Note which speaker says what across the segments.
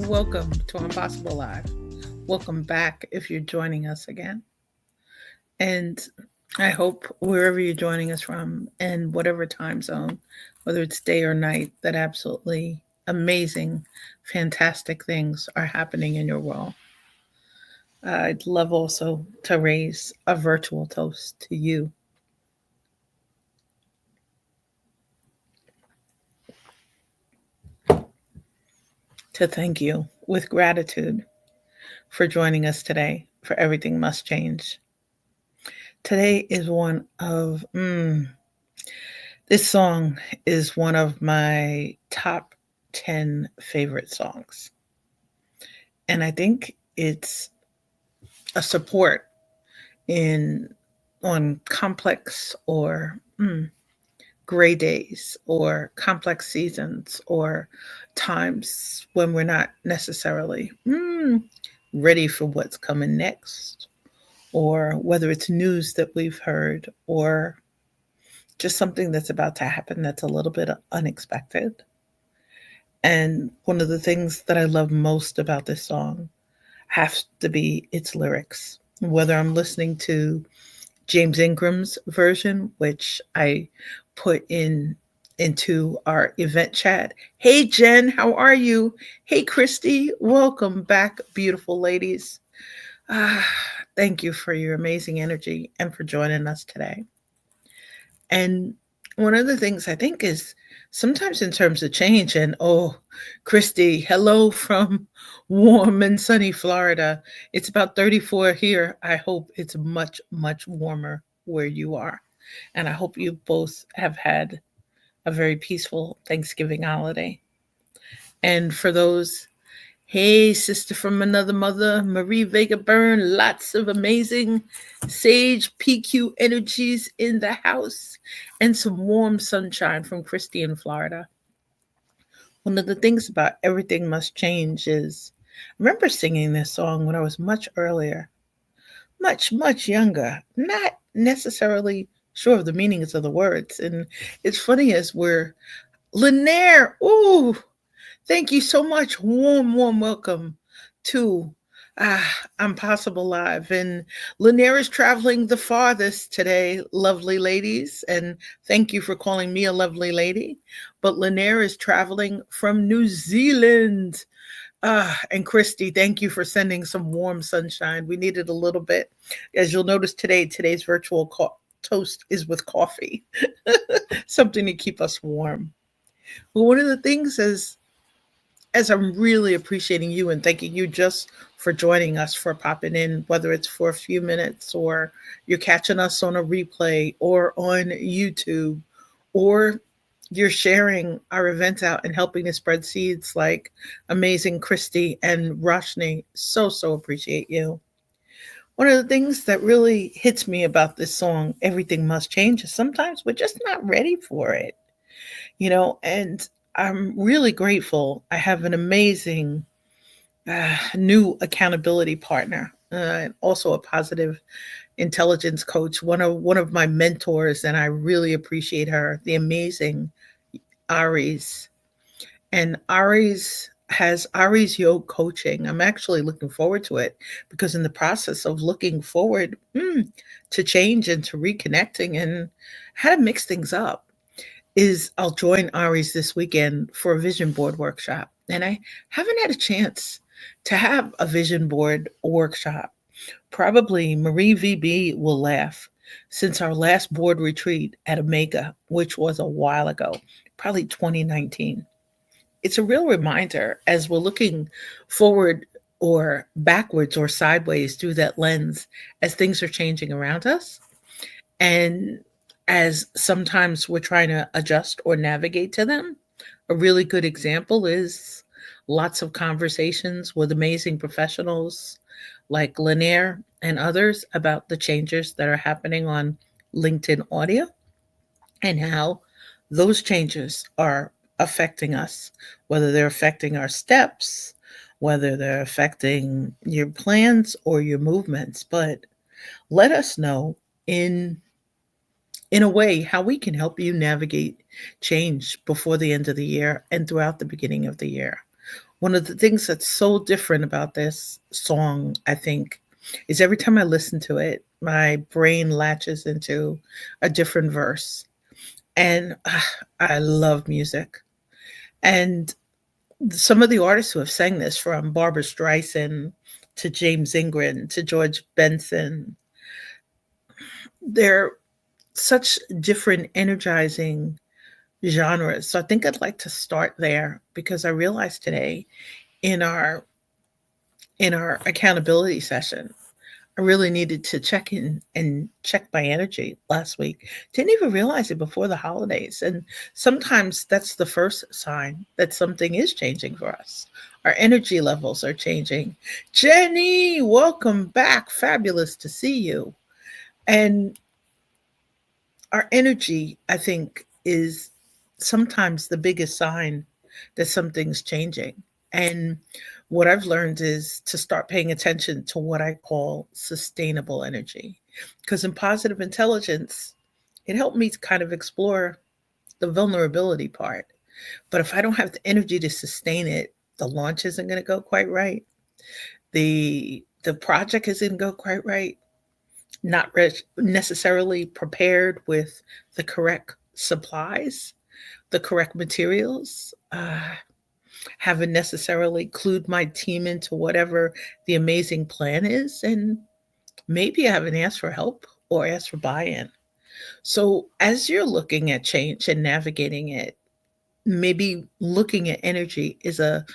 Speaker 1: welcome to Impossible Live. Welcome back if you're joining us again. And I hope wherever you're joining us from and whatever time zone, whether it's day or night, that absolutely amazing, fantastic things are happening in your world. I'd love also to raise a virtual toast to you, to thank you with gratitude for joining us today for Everything Must Change. Today is one of this song is one of my top 10 favorite songs. And I think it's a support in on complex or gray days or complex seasons or times when we're not necessarily ready for what's coming next, or whether it's news that we've heard or just something that's about to happen that's a little bit unexpected. And one of the things that I love most about this song has to be its lyrics. Whether I'm listening to James Ingram's version, which I put into our event chat. Hey Jen, how are you? Hey Christy, welcome back, beautiful ladies. Ah, thank you for your amazing energy and for joining us today. And one of the things I think is sometimes in terms of change, and oh, Christy, hello from warm and sunny Florida. It's about 34 here. I hope it's much, much warmer where you are. And I hope you both have had a very peaceful Thanksgiving holiday. And for those, hey, sister from another mother, Marie Vega Byrne, lots of amazing sage PQ energies in the house and some warm sunshine from Christy in Florida. One of the things about Everything Must Change is I remember singing this song when I was much earlier, much, much younger, not necessarily sure of the meanings of the words. And it's funny as we're Lanier, ooh, thank you so much. Warm, warm welcome to Impossible Live. And Lanier is traveling the farthest today, lovely ladies. And thank you for calling me a lovely lady. But Lanier is traveling from New Zealand. And Christy, thank you for sending some warm sunshine. We needed a little bit. As you'll notice today, today's virtual toast is with coffee, something to keep us warm. But one of the things is, as I'm really appreciating you and thanking you just for joining us, for popping in, whether it's for a few minutes or you're catching us on a replay or on YouTube, or you're sharing our events out and helping to spread seeds like amazing Christy and Roshni. So, so appreciate you. One of the things that really hits me about this song, Everything Must Change, is sometimes we're just not ready for it, and I'm really grateful. I have an amazing new accountability partner, and also a positive intelligence coach. One of my mentors, and I really appreciate her. The amazing Aries, and Aries has Aries Yoga coaching. I'm actually looking forward to it because in the process of looking forward to change and to reconnecting and how to mix things up is I'll join Ari's this weekend for a vision board workshop. And I haven't had a chance to have a vision board workshop. Probably Marie VB will laugh since our last board retreat at Omega, which was a while ago, probably 2019. It's a real reminder as we're looking forward or backwards or sideways through that lens as things are changing around us. And as sometimes we're trying to adjust or navigate to them, a really good example is lots of conversations with amazing professionals like Lanier and others about the changes that are happening on LinkedIn audio and how those changes are affecting us, whether they're affecting our steps, whether they're affecting your plans or your movements. But let us know in a way how we can help you navigate change before the end of the year and throughout the beginning of the year. One of the things that's so different about this song, I think, is every time I listen to it, my brain latches into a different verse. And I love music. And some of the artists who have sang this, from Barbra Streisand to James Ingram to George Benson, they're such different, energizing genres. So I think I'd like to start there because I realized today in our accountability session, I really needed to check in and check my energy last week. Didn't even realize it before the holidays. And sometimes that's the first sign that something is changing for us. Our energy levels are changing. Jenny, welcome back. Fabulous to see you. And our energy, I think, is sometimes the biggest sign that something's changing. And what I've learned is to start paying attention to what I call sustainable energy. Because in positive intelligence, it helped me to kind of explore the vulnerability part. But if I don't have the energy to sustain it, the launch isn't going to go quite right. The project isn't going to go quite right. Not necessarily prepared with the correct supplies, the correct materials. Haven't necessarily clued my team into whatever the amazing plan is. And maybe I haven't asked for help or asked for buy in. So, as you're looking at change and navigating it, maybe looking at energy is a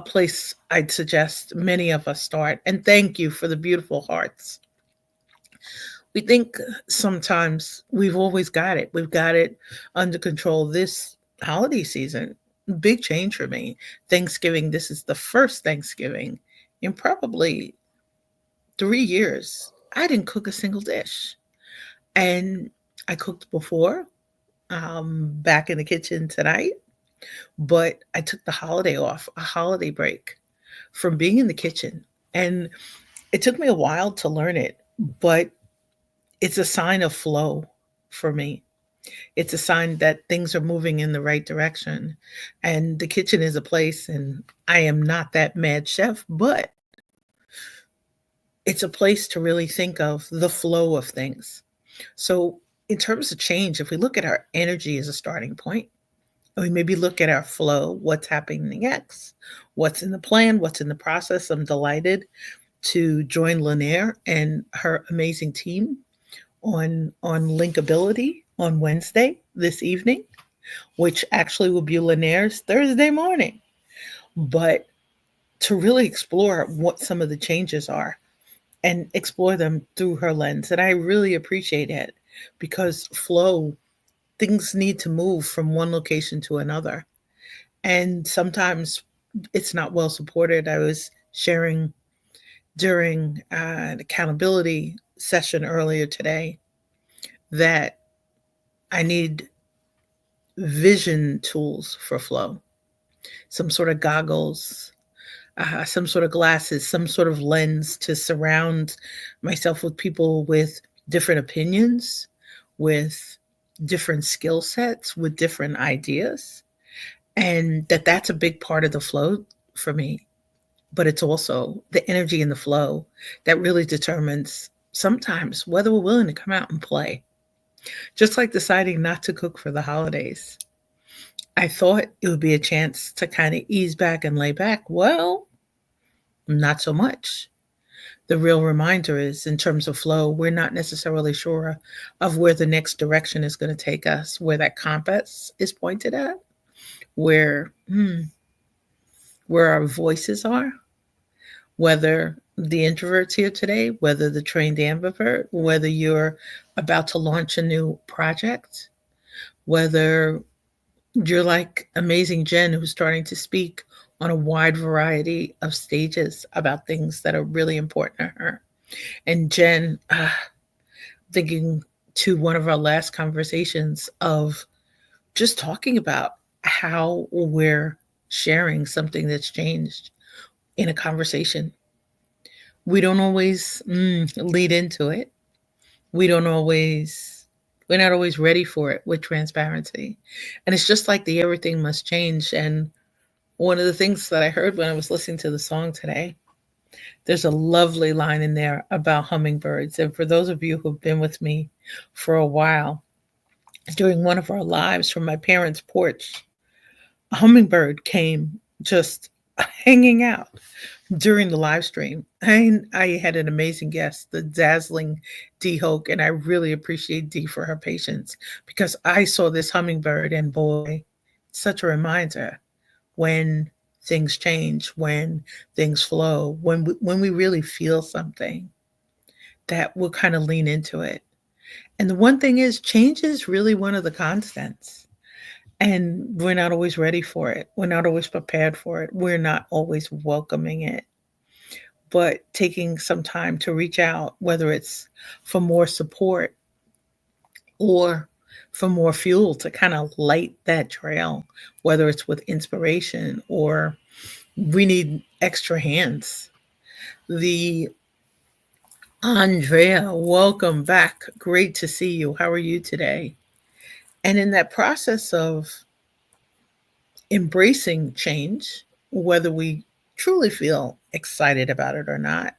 Speaker 1: place I'd suggest many of us start. And thank you for the beautiful hearts. We think sometimes we've always got it. We've got it under control. This holiday season, big change for me. Thanksgiving, this is the first Thanksgiving in probably 3 years. I didn't cook a single dish. And I cooked before, back in the kitchen tonight, but I took the holiday off, a holiday break from being in the kitchen. And it took me a while to learn it, but it's a sign of flow for me. It's a sign that things are moving in the right direction. And the kitchen is a place, and I am not that mad chef, but it's a place to really think of the flow of things. So, in terms of change, if we look at our energy as a starting point, and we maybe look at our flow, what's happening next, what's in the plan, what's in the process. I'm delighted to join Lanier and her amazing team on Linkability on Wednesday this evening, which actually will be Lanier's Thursday morning. But to really explore what some of the changes are and explore them through her lens. And I really appreciate it because flow, things need to move from one location to another. And sometimes it's not well supported. I was sharing during an accountability session earlier today that I need vision tools for flow, some sort of goggles, some sort of glasses, some sort of lens to surround myself with people with different opinions, with different skill sets, with different ideas. And that's a big part of the flow for me. But it's also the energy in the flow that really determines sometimes whether we're willing to come out and play. Just like deciding not to cook for the holidays. I thought it would be a chance to kind of ease back and lay back. Well, not so much. The real reminder is in terms of flow, we're not necessarily sure of where the next direction is going to take us, where that compass is pointed at, where where our voices are, whether the introvert's here today, whether the trained ambivert, whether you're about to launch a new project, whether you're like amazing Jen, who's starting to speak on a wide variety of stages about things that are really important to her. And Jen, thinking to one of our last conversations of just talking about how we're sharing something that's changed in a conversation. We don't always lead into it. We don't always, we're not always ready for it with transparency. And it's just like the everything must change. And One of the things that I heard when I was listening to the song today, there's a lovely line in there about hummingbirds. And for those of you who've been with me for a while, during one of our lives from my parents' porch, a hummingbird came just hanging out during the live stream. I had an amazing guest, the dazzling Dee Hoke, and I really appreciate Dee for her patience because I saw this hummingbird, and boy, such a reminder when things change, when things flow, when we really feel something, that we'll kind of lean into it. And the one thing is, change is really one of the constants. And we're not always ready for it. We're not always prepared for it. We're not always welcoming it. But taking some time to reach out, whether it's for more support or for more fuel to kind of light that trail, whether it's with inspiration or we need extra hands. The Andrea, welcome back. Great to see you. How are you today? And in that process of embracing change, whether we truly feel excited about it or not,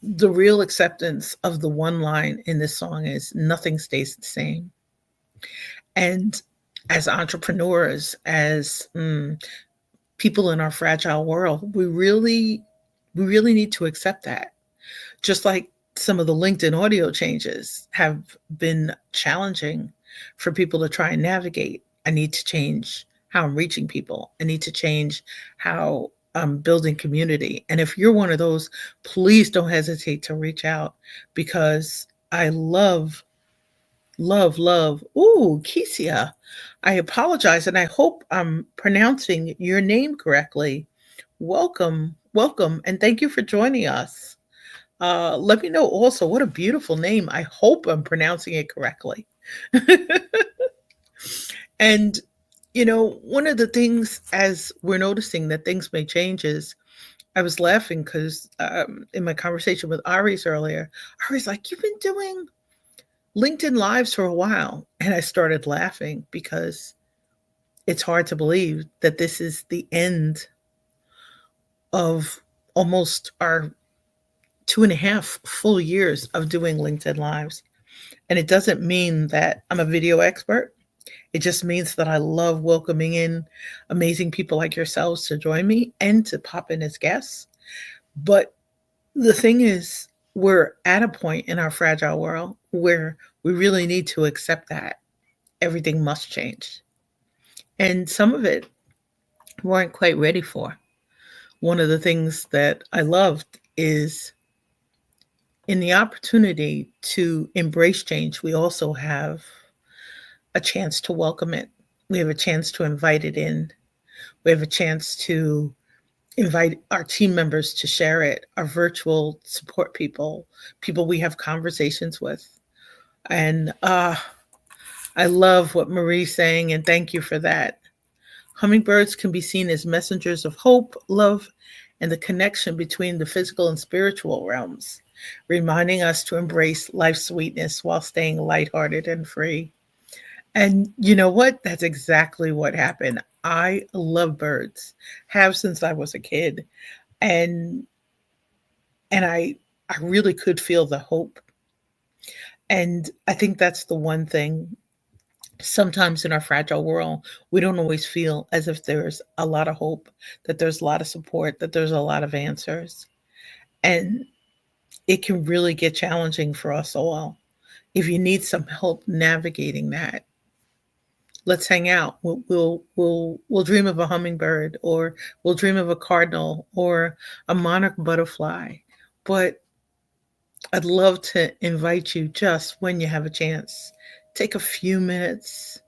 Speaker 1: the real acceptance of the one line in this song is nothing stays the same. And as entrepreneurs, as people in our fragile world, we really need to accept that. Just like some of the LinkedIn audio changes have been challenging for people to try and navigate. I need to change how I'm reaching people. I need to change how I'm building community. And if you're one of those, please don't hesitate to reach out because I love, love, love. Ooh, Kesia. I apologize and I hope I'm pronouncing your name correctly. Welcome, welcome, and thank you for joining us. Let me know also what a beautiful name. I hope I'm pronouncing it correctly. And, one of the things as we're noticing that things may change is I was laughing because in my conversation with Ari's earlier, Ari's like, you've been doing LinkedIn Lives for a while. And I started laughing because it's hard to believe that this is the end of almost our 2.5 full years of doing LinkedIn Lives. And it doesn't mean that I'm a video expert. It just means that I love welcoming in amazing people like yourselves to join me and to pop in as guests. But the thing is, we're at a point in our fragile world where we really need to accept that everything must change. And some of it weren't quite ready for. One of the things that I loved is in the opportunity to embrace change, we also have a chance to welcome it. We have a chance to invite it in. We have a chance to invite our team members to share it, our virtual support people, people we have conversations with. And I love what Marie's saying, and thank you for that. Hummingbirds can be seen as messengers of hope, love, and the connection between the physical and spiritual realms, reminding us to embrace life's sweetness while staying lighthearted and free. And you know what? That's exactly what happened. I love birds, have since I was a kid, and and I really could feel the hope. And I think that's the one thing. Sometimes in our fragile world, we don't always feel as if there's a lot of hope, that there's a lot of support, that there's a lot of answers. And it can really get challenging for us all. If you need some help navigating that, let's hang out. We'll dream of a hummingbird, or we'll dream of a cardinal, or a monarch butterfly. But I'd love to invite you, just when you have a chance, take a few minutes,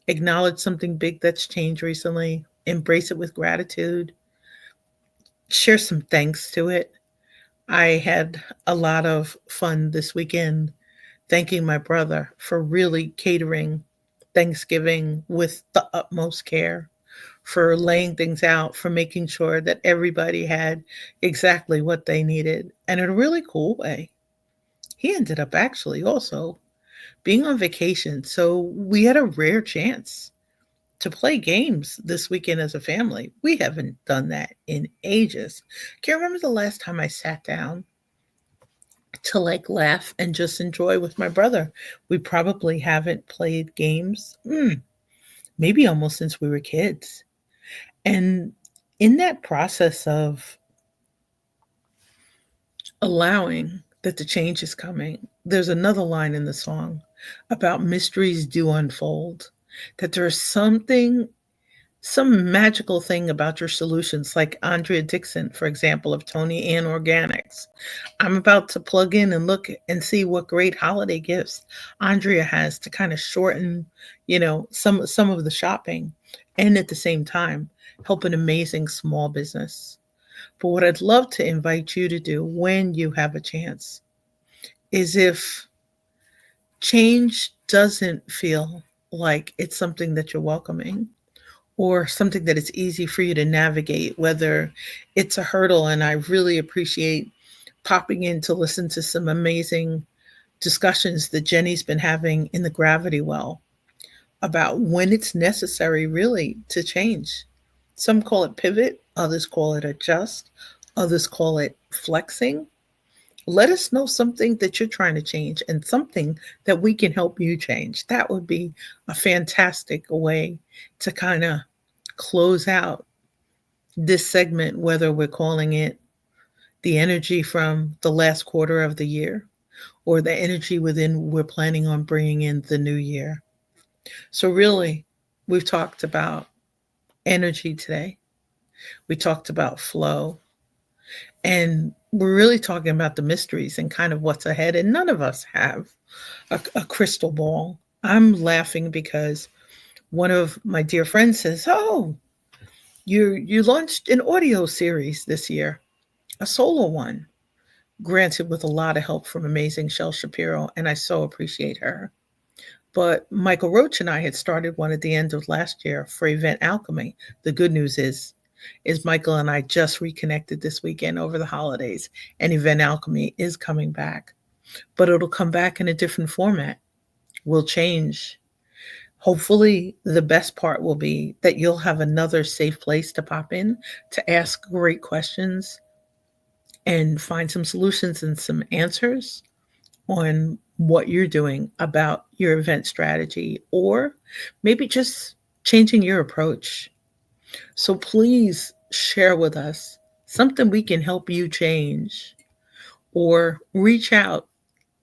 Speaker 1: acknowledge something big that's changed recently, embrace it with gratitude, share some thanks to it. I had a lot of fun this weekend thanking my brother for really catering Thanksgiving with the utmost care, for laying things out, for making sure that everybody had exactly what they needed, and in a really cool way. He ended up actually also being on vacation, so we had a rare chance to play games this weekend as a family. We haven't done that in ages. Can't remember the last time I sat down to like laugh and just enjoy with my brother. We probably haven't played games, maybe almost since we were kids. And in that process of allowing that the change is coming, there's another line in the song about mysteries do unfold, that there's something, some magical thing about your solutions, like Andrea Dixon, for example, of Tony Ann Organics. I'm about to plug in and look and see what great holiday gifts Andrea has to kind of shorten, some of the shopping and at the same time help an amazing small business. But what I'd love to invite you to do when you have a chance is, if change doesn't feel like it's something that you're welcoming or something that it's easy for you to navigate, whether it's a hurdle. And I really appreciate popping in to listen to some amazing discussions that Jenny's been having in the Gravity Well about when it's necessary really to change. Some call it pivot, others call it adjust, others call it flexing. Let us know something that you're trying to change and something that we can help you change. That would be a fantastic way to kind of close out this segment, whether we're calling it the energy from the last quarter of the year or the energy within we're planning on bringing in the new year. So, really, we've talked about energy today. We talked about flow, and we're really talking about the mysteries and kind of what's ahead. And none of us have a crystal ball. I'm laughing because one of my dear friends says, "Oh, you launched an audio series this year, a solo one, granted with a lot of help from amazing Shel Shapiro, and I so appreciate her. But Michael Roach and I had started one at the end of last year for Event Alchemy. The good news is Michael and I just reconnected this weekend over the holidays, and Event Alchemy is coming back, but it'll come back in a different format. We'll change. Hopefully, the best part will be that you'll have another safe place to pop in to ask great questions and find some solutions and some answers on what you're doing about your event strategy, or maybe just changing your approach. So please share with us something we can help you change, or reach out.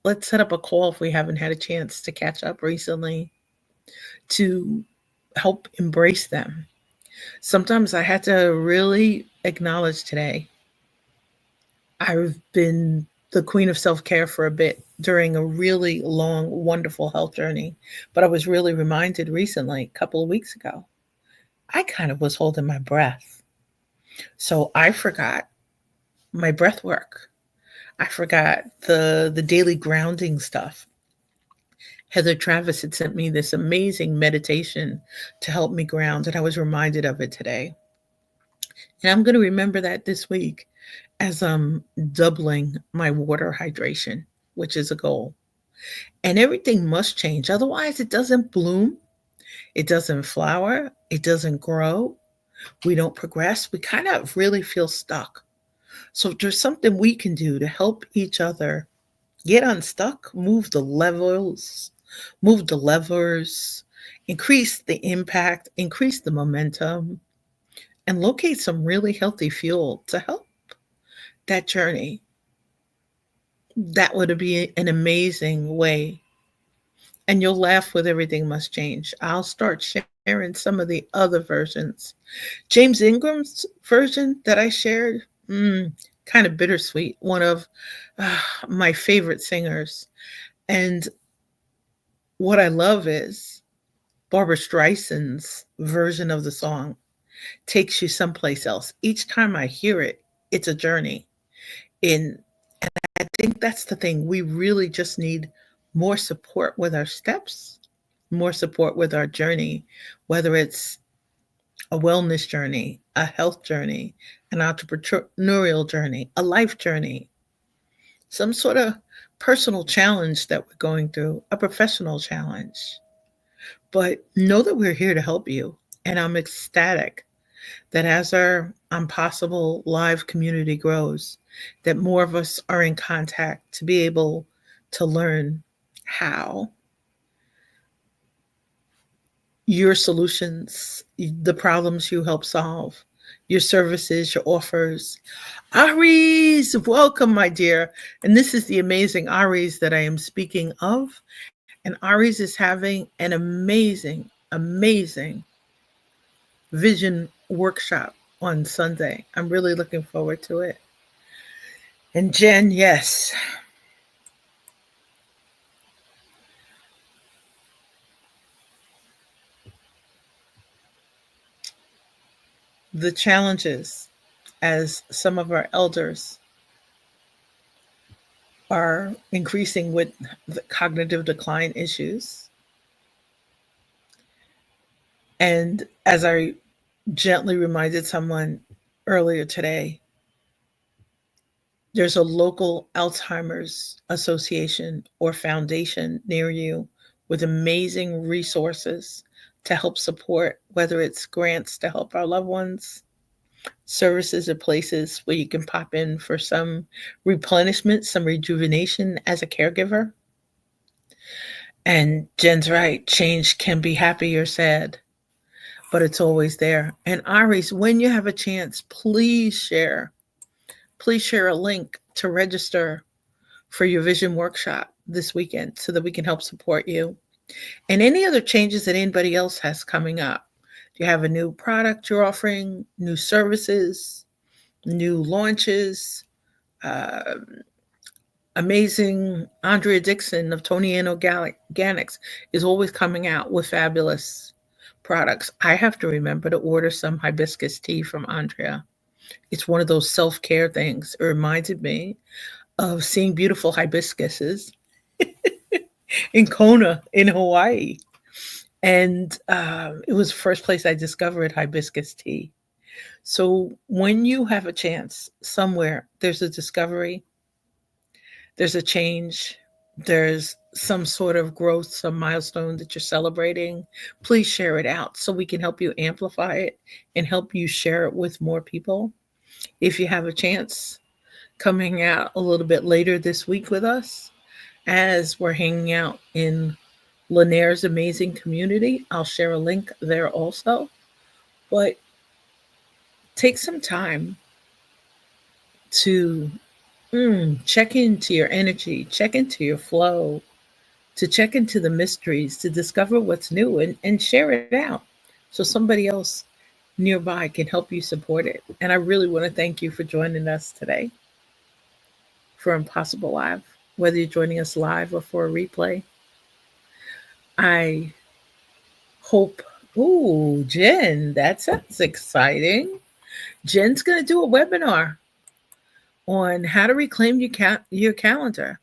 Speaker 1: Let's set up a call if we haven't had a chance to catch up recently to help embrace them. Sometimes I had to really acknowledge today I've been the queen of self care for a bit during a really long, wonderful health journey. But I was really reminded recently, a couple of weeks ago, I kind of was holding my breath. So I forgot my breath work. I forgot the daily grounding stuff. Heather Travis had sent me this amazing meditation to help me ground, and I was reminded of it today. And I'm going to remember that this week as I'm doubling my water hydration, which is a goal. And everything must change. Otherwise, it doesn't bloom, it doesn't flower, it doesn't grow. We don't progress. We kind of really feel stuck. So, if there's something we can do to help each other get unstuck, move the levers, increase the impact, increase the momentum, and locate some really healthy fuel to help that journey, that would be an amazing way. And you'll laugh with everything must change. I'll start sharing some of the other versions. James Ingram's version that I shared, kind of bittersweet, one of my favorite singers. And what I love is Barbra Streisand's version of the song takes you someplace else. Each time I hear it, it's a journey. In I think that's the thing. We really just need more support with our steps, more support with our journey, whether it's a wellness journey, a health journey, an entrepreneurial journey, a life journey, some sort of personal challenge that we're going through, a professional challenge. But know that we're here to help you. And I'm ecstatic that as our Impossible Live community grows, that more of us are in contact to be able to learn how your solutions, the problems you help solve, your services, your offers. Aries, welcome, my dear. And this is the amazing Aries that I am speaking of. And Aries is having an amazing, amazing vision workshop on Sunday. I'm really looking forward to it. And Jen, yes, the challenges as some of our elders are increasing with the cognitive decline issues. And as I gently reminded someone earlier today, there's a local Alzheimer's association or foundation near you with amazing resources to help support, whether it's grants to help our loved ones, services or places where you can pop in for some replenishment, some rejuvenation as a caregiver. And Jen's right, change can be happy or sad, but it's always there. And Aries, when you have a chance, please share a link to register for your vision workshop this weekend so that we can help support you. And any other changes that anybody else has coming up. Do you have a new product you're offering, new services, new launches? Uh, Amazing Andrea Dixon of Tony Ann Organics is always coming out with fabulous products. I have to remember to order some hibiscus tea from Andrea. It's one of those self care things. It reminded me of seeing beautiful hibiscuses in Kona in Hawaii. And it was the first place I discovered hibiscus tea. So when you have a chance somewhere, there's a discovery, there's a change, there's some sort of growth, some milestone that you're celebrating, please share it out so we can help you amplify it and help you share it with more people. If you have a chance, come hang out a little bit later this week with us as we're hanging out in Lanaire's amazing community. I'll share a link there also. But take some time to check into your energy, check into your flow, to check into the mysteries, to discover what's new and share it out so somebody else nearby can help you support it. And I really want to thank you for joining us today for Impossible Live, whether you're joining us live or for a replay. I hope, ooh, Jen, that sounds exciting. Jen's going to do a webinar on how to reclaim your calendar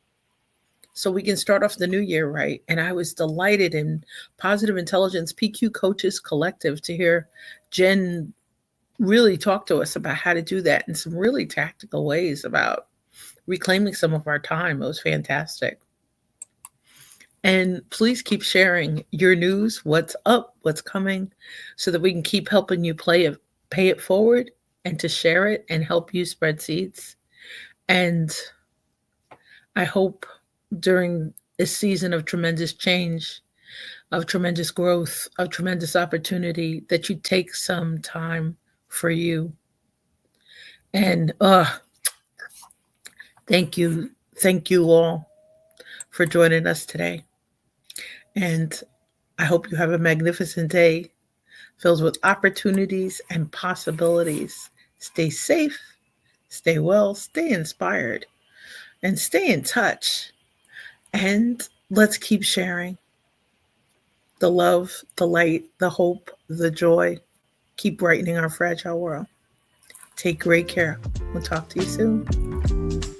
Speaker 1: so we can start off the new year right. And I was delighted in Positive Intelligence PQ Coaches Collective to hear Jen really talk to us about how to do that in some really tactical ways about reclaiming some of our time. It was fantastic. And please keep sharing your news, what's up, what's coming, so that we can keep helping you pay it forward and to share it and help you spread seeds. And I hope during this season of tremendous change, of tremendous growth, of tremendous opportunity, that you take some time for you. And thank you. Thank you all for joining us today. And I hope you have a magnificent day filled with opportunities and possibilities. Stay safe, stay well, stay inspired, and stay in touch. And let's keep sharing the love, the light, the hope, the joy. Keep brightening our fragile world. Take great care. We'll talk to you soon.